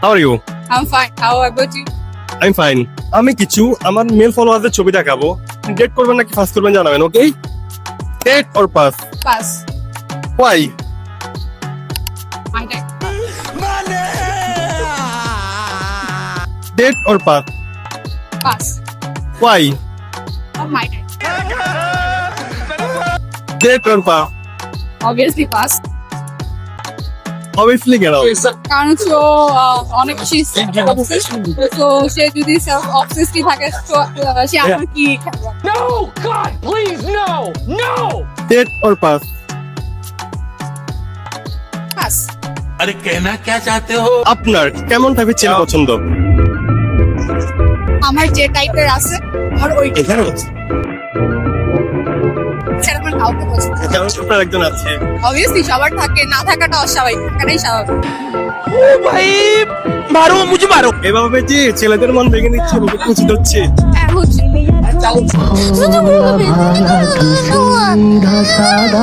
How are you? I'm fine. How about you? I'm fine. আমি কিছু আমার mail ফলোয়ারদের ছবি দেখাবো। ডেট করবেন নাকি পাস করবেন জানাবেন, okay? Date or pass? Pass. Why? My time. Date or pass? Pass. Why? Not my time. Date or pass? Obviously pass. Obviously কেন? কারণ তো অনেক বেশি তো সে যদি সেলফ অবসেসিভ থাকে তো সে আমার কি No! God, please, no! No! Date or pass? Pass. अरे कहना क्या चाहते हो? আপনার কেমন টাইপের ছেলে পছন্দ? আমার যে টাইপের আছে আমার ওই এখানে সেটা আমার কাউকে পছন্দ না। যেমন আপনার একজন আছে। অবভিয়াসলি সবার থাকে, না থাকাটা অস্বাভাবিক, থাকাটাই স্বাভাবিক। ओ भाई मारो मुझे मारो এভাবে যে ছেলেদের মন ভেঙে নিচ্ছে ওকে উচিত হচ্ছে। হ্যাঁ হচ্ছে। ভাঙা কি সাদা